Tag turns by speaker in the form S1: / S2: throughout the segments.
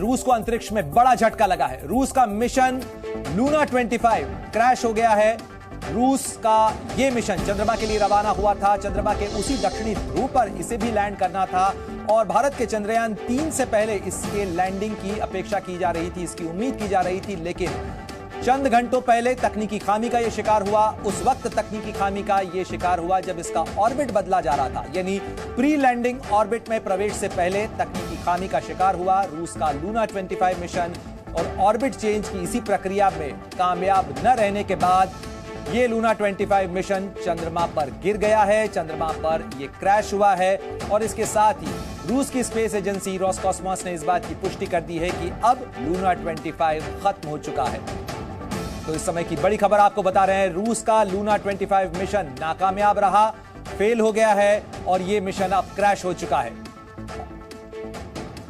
S1: रूस को अंतरिक्ष में बड़ा झटका लगा है। रूस का मिशन लूना 25 क्रैश हो गया है। रूस का यह मिशन चंद्रमा के लिए रवाना हुआ था। चंद्रमा के उसी दक्षिणी ध्रुव पर इसे भी लैंड करना था और भारत के चंद्रयान 3 से पहले इसके लैंडिंग की अपेक्षा की जा रही थी, इसकी उम्मीद की जा रही थी, लेकिन चंद घंटों पहले तकनीकी खामी का यह शिकार हुआ। उस वक्त तकनीकी खामी का यह शिकार हुआ जब इसका ऑर्बिट बदला जा रहा था, यानी प्री लैंडिंग ऑर्बिट में प्रवेश से पहले तकनीकी खामी का शिकार हुआ रूस का लूना 25 मिशन। और ऑर्बिट चेंज की इसी प्रक्रिया में कामयाब न रहने के बाद यह लूना 25 मिशन चंद्रमा पर गिर गया है, चंद्रमा पर यह क्रैश हुआ है। और इसके साथ ही रूस की स्पेस एजेंसी रोसकॉस्मोस ने इस बात की पुष्टि कर दी है कि अब लूना 25 खत्म हो चुका है। तो इस समय की बड़ी खबर आपको बता रहे हैं, रूस का लूना 25 मिशन नाकामयाब रहा, फेल हो गया है और यह मिशन अब क्रैश हो चुका है।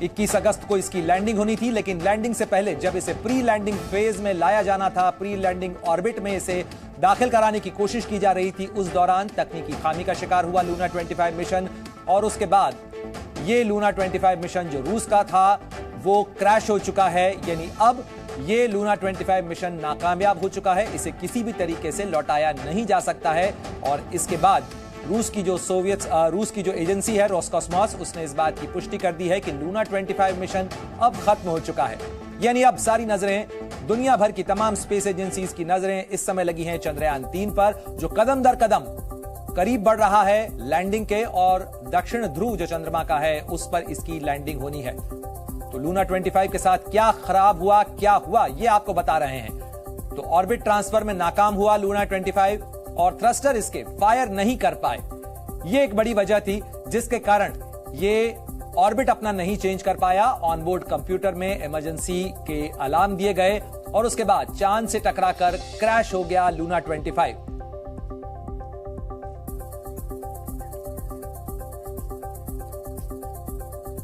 S1: 21 अगस्त को इसकी लैंडिंग होनी थी, लेकिन लैंडिंग से पहले जब इसे प्री लैंडिंग फेज में लाया जाना था, प्री लैंडिंग ऑर्बिट में इसे दाखिल कराने की कोशिश की जा रही थी, उस दौरान तकनीकी खामी का शिकार हुआ लूना 25 मिशन। और उसके बाद यह लूना 25 मिशन जो रूस का था वो क्रैश हो चुका है, यानी अब ये लूना 25 मिशन नाकामयाब हो चुका है, इसे किसी भी तरीके से लौटाया नहीं जा सकता है। और इसके बाद रूस की जो एजेंसी है रोसकॉस्मोस, उसने इस बात की पुष्टि कर दी है कि लूना 25 मिशन अब खत्म हो चुका है। यानी अब सारी नजरें, दुनिया भर की तमाम स्पेस एजेंसीज की नजरें इस समय लगी हैं चंद्रयान 3 पर, जो कदम दर कदम करीब बढ़ रहा है लैंडिंग के, और दक्षिण ध्रुव जो चंद्रमा का है उस पर इसकी लैंडिंग होनी है। तो लूना 25 के साथ क्या खराब हुआ, क्या हुआ, यह आपको बता रहे हैं। तो ऑर्बिट ट्रांसफर में नाकाम हुआ लूना 25 और थ्रस्टर इसके फायर नहीं कर पाए। यह एक बड़ी वजह थी जिसके कारण यह ऑर्बिट अपना नहीं चेंज कर पाया। ऑनबोर्ड कंप्यूटर में इमरजेंसी के अलार्म दिए गए और उसके बाद चांद से टकराकर क्रैश हो गया लूना 25।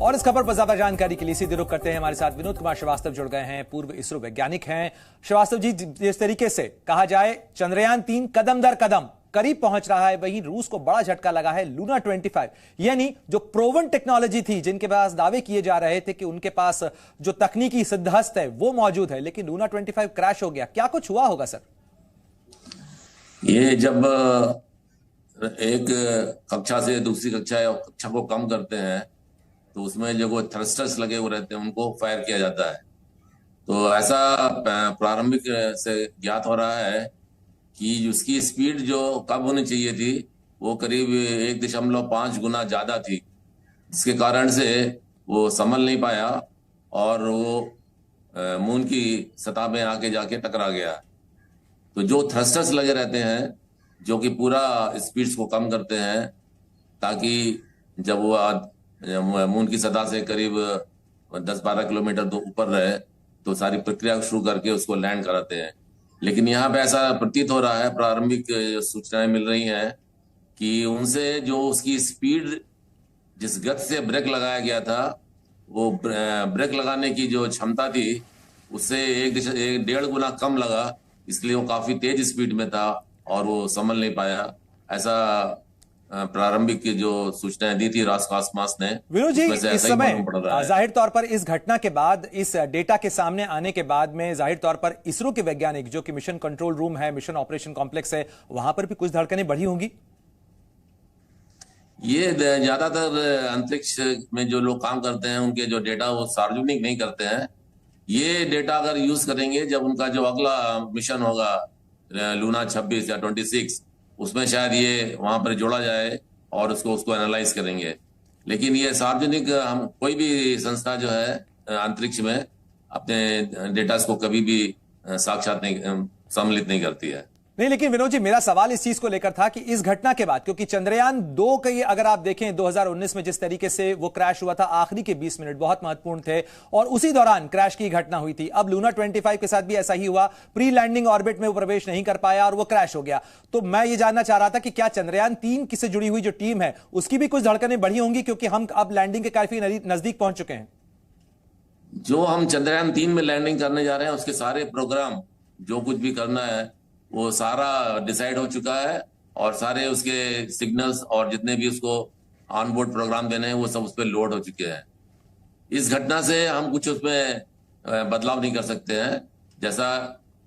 S1: और इस खबर पर ज्यादा जानकारी के लिए सीधे रुख करते हैं, हमारे साथ विनोद कुमार श्रीवास्तव जुड़ गए हैं, पूर्व इसरो वैज्ञानिक हैं। श्रीवास्तव जी, जिस तरीके से कहा जाए चंद्रयान 3 कदम दर कदम करीब पहुंच रहा है, वहीं रूस को बड़ा झटका लगा है लूना 25, यानी जो प्रोवन टेक्नोलॉजी थी, जिनके पास दावे किए जा रहे थे कि उनके पास जो तकनीकी सिद्धहस्त है वो मौजूद है, लेकिन लूना 25 क्रैश हो गया। क्या कुछ हुआ होगा सर?
S2: ये जब एक कक्षा से दूसरी कक्षा को कम करते हैं तो उसमें जो वो थ्रस्टर्स लगे हुए रहते हैं उनको फायर किया जाता है। तो ऐसा प्रारंभिक से ज्ञात हो रहा है कि उसकी स्पीड जो कम होनी चाहिए थी वो करीब 1.5 गुना ज्यादा थी, जिसके कारण से वो संभल नहीं पाया और वो मून की सतह में आके जाके टकरा गया। तो जो थ्रस्टर्स लगे रहते हैं जो कि पूरा स्पीड्स को कम करते हैं, ताकि जब वो मून की सतह से करीब 10-12 किलोमीटर ऊपर रहे तो सारी प्रक्रिया शुरू करके उसको लैंड कराते हैं। लेकिन यहाँ पे ऐसा प्रतीत हो रहा है, प्रारंभिक सूचनाएं मिल रही हैं कि उनसे जो उसकी स्पीड, जिस गति से ब्रेक लगाया गया था, वो ब्रेक लगाने की जो क्षमता थी उससे 1.5 गुना कम लगा, इसलिए वो काफी तेज स्पीड में था और वो संभल नहीं पाया। ऐसा प्रारंभिक जो सूचनाएं दी थी रोसकॉस्मोस ने।
S1: विनोद जी, इस समय जाहिर तौर पर इस घटना के बाद, इस डेटा के सामने आने के बाद में जाहिर तौर पर इसरो के वैज्ञानिक, जो कि मिशन कंट्रोल रूम है, मिशन ऑपरेशन कॉम्प्लेक्स है, वहां पर भी कुछ धड़कनें बढ़ी होंगी।
S2: ये ज्यादातर अंतरिक्ष में जो लोग काम करते हैं उनके जो डेटा वो सार्वजनिक नहीं करते हैं। ये डेटा अगर यूज करेंगे जब उनका जो अगला मिशन होगा लूना 26 या 26, उसमें शायद ये वहां पर जोड़ा जाए और उसको एनालाइज करेंगे। लेकिन ये सार्वजनिक, हम कोई भी संस्था जो है अंतरिक्ष में अपने डेटा को कभी भी साक्षात नहीं, सम्मिलित नहीं करती है।
S1: नहीं, लेकिन विनोद जी, मेरा सवाल इस चीज को लेकर था कि इस घटना के बाद, क्योंकि चंद्रयान 2 के अगर आप देखें 2019 में जिस तरीके से वो क्रैश हुआ था, आखिरी के 20 मिनट बहुत महत्वपूर्ण थे और उसी दौरान क्रैश की घटना हुई थी। अब लूना 25 के साथ भी ऐसा ही हुआ, प्री लैंडिंग ऑर्बिट में वो प्रवेश नहीं कर पाया और वो क्रैश हो गया। तो मैं ये जानना चाह रहा था कि क्या चंद्रयान 3 से जुड़ी हुई जो टीम है उसकी भी कुछ धड़कनें बढ़ी होंगी, क्योंकि हम अब लैंडिंग के काफी नजदीक पहुंच चुके हैं।
S2: जो हम चंद्रयान 3 में लैंडिंग करने जा रहे हैं उसके सारे प्रोग्राम, जो कुछ भी करना है वो सारा डिसाइड हो चुका है और सारे उसके सिग्नल्स और जितने भी उसको ऑनबोर्ड प्रोग्राम देने हैं वो सब उस पर लोड हो चुके हैं। इस घटना से हम कुछ उसमें बदलाव नहीं कर सकते हैं। जैसा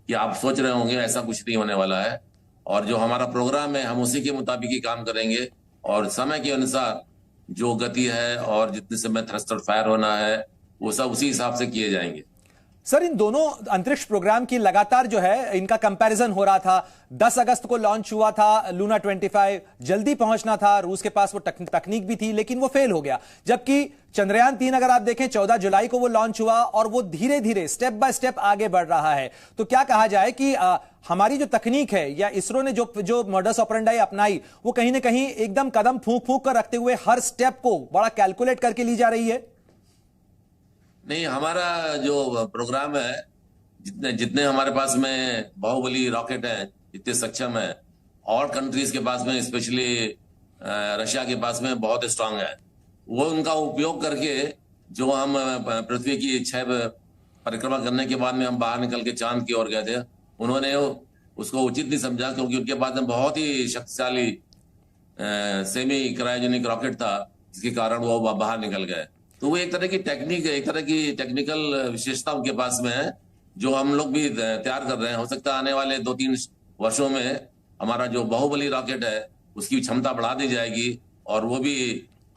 S2: कि आप सोच रहे होंगे ऐसा कुछ नहीं होने वाला है, और जो हमारा प्रोग्राम है हम उसी के मुताबिक ही काम करेंगे, और समय के अनुसार जो गति है और जितने समय थ्रस्टर फायर होना है वो सब उसी हिसाब से किए जाएंगे।
S1: सर, इन दोनों अंतरिक्ष प्रोग्राम की लगातार जो है इनका कंपैरिजन हो रहा था। 10 अगस्त को लॉन्च हुआ था लूना 25, जल्दी पहुंचना था, रूस के पास वो तकनीक भी थी, लेकिन वो फेल हो गया। जबकि चंद्रयान 3 अगर आप देखें 14 जुलाई को वो लॉन्च हुआ और वो धीरे धीरे स्टेप बाय स्टेप आगे बढ़ रहा है। तो क्या कहा जाए कि हमारी जो तकनीक है या इसरो ने जो मॉडस ऑपरेंडाई अपनाई वो कहीं ना कहीं एकदम कदम फूंक फूंक कर रखते हुए हर स्टेप को बड़ा कैलकुलेट करके ली जा रही है?
S2: नहीं, हमारा जो प्रोग्राम है, जितने जितने हमारे पास में बाहुबली रॉकेट हैं, इतने सक्षम है, और कंट्रीज के पास में स्पेशली रशिया के पास में बहुत स्ट्रांग है, वो उनका उपयोग करके जो हम पृथ्वी की 6 परिक्रमा करने के बाद में हम बाहर निकल के चांद की ओर गए थे, उन्होंने उसको उचित नहीं समझा, क्योंकि उनके पास में बहुत ही शक्तिशाली सेमी क्रायोजेनिक रॉकेट था, जिसके कारण वो बाहर निकल गए। तो वो एक तरह की टेक्निक है, एक तरह की टेक्निकल विशेषता उनके पास में है, जो हम लोग भी तैयार कर रहे हैं। हो सकता है आने वाले 2-3 वर्षों में हमारा जो बाहुबली रॉकेट है उसकी क्षमता बढ़ा दी जाएगी, और वो भी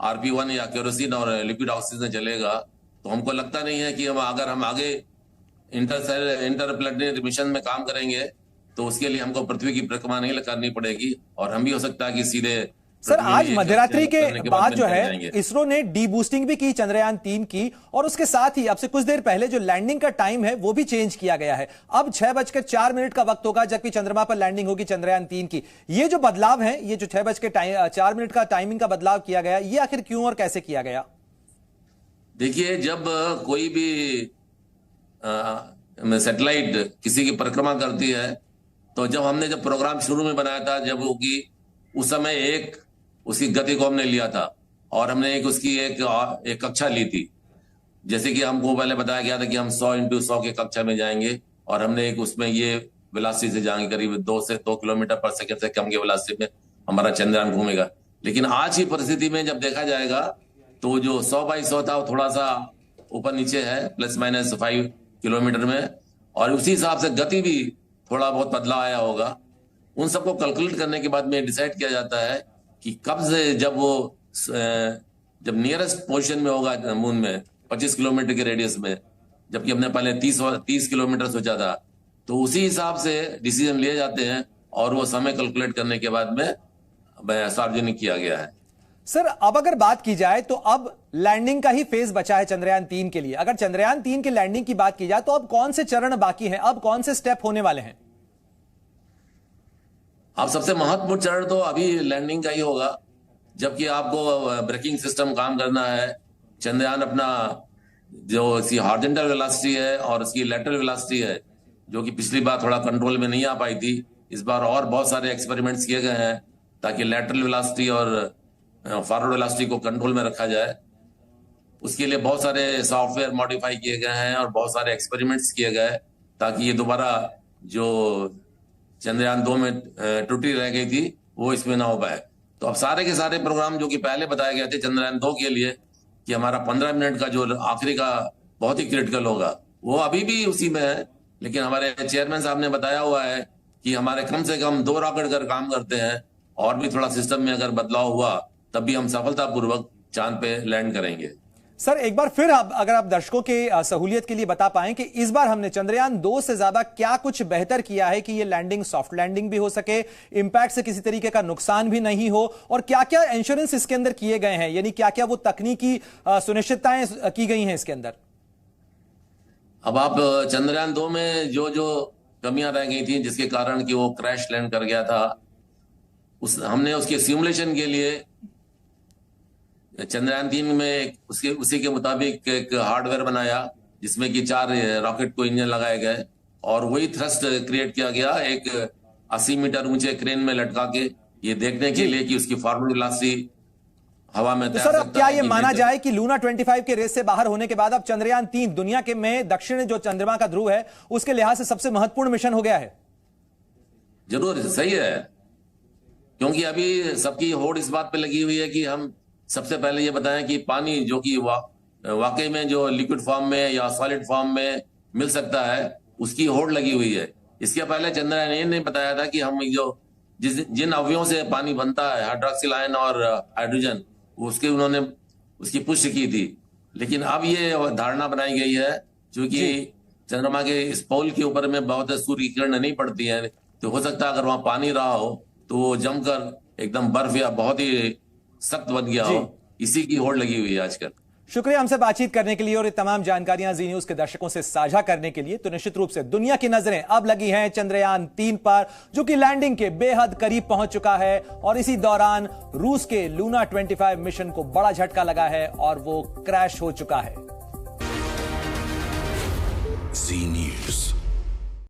S2: RP-1 या केरोसिन और लिक्विड ऑक्सीजन चलेगा। तो हमको लगता नहीं है कि अगर हम आगे इंटरप्लैनेटरी मिशन में काम करेंगे तो उसके लिए हमको पृथ्वी की परिक्रमा नहीं करनी पड़ेगी, और हम भी हो सकता है कि सीधे।
S1: सर, आज मध्यरात्रि के बाद जो है इसरो ने डी बूस्टिंग भी की चंद्रयान 3 की, और उसके साथ ही अब से कुछ देर पहले जो लैंडिंग का टाइम है वो भी चेंज किया गया है। अब 6:04 का वक्त होगा जबकि चंद्रमा पर लैंडिंग होगी चंद्रयान 3 की। ये जो बदलाव है, ये जो 6:04 का टाइमिंग का बदलाव किया गया, ये आखिर क्यों और कैसे किया गया?
S2: देखिए, जब कोई भी सैटेलाइट किसी की परिक्रमा करती है, तो जब प्रोग्राम शुरू में बनाया था, जब वो की उस समय एक उसकी गति को हमने लिया था, और हमने एक कक्षा ली थी। जैसे कि हमको पहले बताया गया था कि हम 100x100 के कक्षा में जाएंगे, और हमने एक उसमें ये वेलोसिटी से जाएंगे, करीब 2 से 2 किलोमीटर पर सेकंड से कम के वेलोसिटी में हमारा चंद्रयान घूमेगा। लेकिन आज की परिस्थिति में जब देखा जाएगा तो जो 100x100 था वो थोड़ा सा ऊपर नीचे है, ±5 किलोमीटर में, और उसी हिसाब से गति भी थोड़ा बहुत बदलाव आया होगा। उन सबको कैलकुलेट करने के बाद में डिसाइड किया जाता है कि कब से जब नियरेस्ट पोजीशन में होगा मून में 25 किलोमीटर के रेडियस में, जबकि हमने पहले 30 किलोमीटर सोचा था, तो उसी हिसाब से डिसीजन लिए जाते हैं, और वो समय कैलकुलेट करने के बाद में सार्वजनिक किया गया है।
S1: सर, अब अगर बात की जाए तो अब लैंडिंग का ही फेज बचा है चंद्रयान 3 के लिए। अगर चंद्रयान 3 के लैंडिंग की बात की जाए तो अब कौन से चरण बाकी हैं, अब कौन से स्टेप होने वाले हैं?
S2: अब सबसे महत्वपूर्ण चरण तो अभी लैंडिंग का ही होगा, जबकि आपको ब्रेकिंग सिस्टम काम करना है। चंद्रयान अपना जो इसकी हॉरिजॉन्टल वेलोसिटी है और इसकी लैटरल वेलोसिटी है, जो कि पिछली बार थोड़ा कंट्रोल में नहीं आ पाई थी, इस बार और बहुत सारे एक्सपेरिमेंट्स किए गए हैं ताकि लैटरल वेलोसिटी और फॉरवर्ड वेलोसिटी को कंट्रोल में रखा जाए। उसके लिए बहुत सारे सॉफ्टवेयर मॉडिफाई किए गए हैं और बहुत सारे एक्सपेरिमेंट्स किए गए, ताकि ये दोबारा जो चंद्रयान 2 में त्रुटि रह गई थी वो इसमें ना हो पाए। तो अब सारे के सारे प्रोग्राम जो कि पहले बताए गए थे चंद्रयान 2 के लिए कि हमारा 15 मिनट का जो आखिरी का बहुत ही क्रिटिकल होगा, वो अभी भी उसी में है। लेकिन हमारे चेयरमैन साहब ने बताया हुआ है कि हमारे कम से कम 2 रॉकेट अगर काम करते हैं और भी थोड़ा सिस्टम में अगर बदलाव हुआ, तब भी हम सफलतापूर्वक चांद पे लैंड करेंगे।
S1: सर, एक बार फिर अगर आप दर्शकों के सहूलियत के लिए बता पाएं कि इस बार हमने चंद्रयान 2 से ज्यादा क्या कुछ बेहतर किया है कि ये लैंडिंग सॉफ्ट लैंडिंग भी हो सके, इंपैक्ट से किसी तरीके का नुकसान भी नहीं हो, और क्या क्या इंश्योरेंस इसके अंदर किए गए हैं, यानी क्या क्या वो तकनीकी सुनिश्चितताएं की गई हैं इसके अंदर?
S2: अब आप चंद्रयान 2 में जो जो कमियां रह गई थी जिसके कारण कि वो क्रैश लैंड कर गया था, हमने उसके सिमुलेशन के लिए चंद्रयान 3 में उसी के मुताबिक एक हार्डवेयर बनाया, जिसमें कि 4 रॉकेट को इंजन लगाए गए, और वही थ्रस्ट क्रिएट किया गया एक 80 मीटर ऊंचे क्रेन में लटका के, ये देखने के लिए कि उसकी फॉरवर्ड वेलोसिटी हवा में
S1: तो सर, अब क्या ये माना जाए कि लूना 25 के रेस से बाहर होने के बाद अब चंद्रयान 3 दुनिया के में दक्षिण जो चंद्रमा का ध्रुव है उसके लिहाज से सबसे महत्वपूर्ण मिशन हो गया है?
S2: जरूर सही है, क्योंकि अभी सबकी होड़ इस बात पे लगी हुई है कि हम सबसे पहले ये बताएं कि पानी जो कि वाकई में जो लिक्विड फॉर्म में या सॉलिड फॉर्म में मिल सकता है, उसकी होड़ लगी हुई है। इसके पहले चंद्रयान ये नहीं बताया था कि हम जिन अवयवों से पानी बनता है, हाइड्रोक्सिल आयन और हाइड्रोजन, उन्होंने उसकी पुष्टि की थी। लेकिन अब ये धारणा बनाई गई है, क्योंकि चंद्रमा के इस पोल के ऊपर में बहुत सूर्य की किरण नहीं पड़ती है, तो हो सकता है अगर वहां पानी रहा हो तो वो जमकर एकदम बर्फ या बहुत ही सख्त बन गया हो। इसी की होड़ लगी हुई है आजकल।
S1: शुक्रिया हमसे बातचीत करने के लिए और ये तमाम जानकारियां जी न्यूज के दर्शकों से साझा करने के लिए। तो निश्चित रूप से दुनिया की नजरें अब लगी हैं चंद्रयान 3 पर, जो कि लैंडिंग के बेहद करीब पहुंच चुका है। और इसी दौरान रूस के लूना 25 मिशन को बड़ा झटका लगा है और वो क्रैश हो चुका है।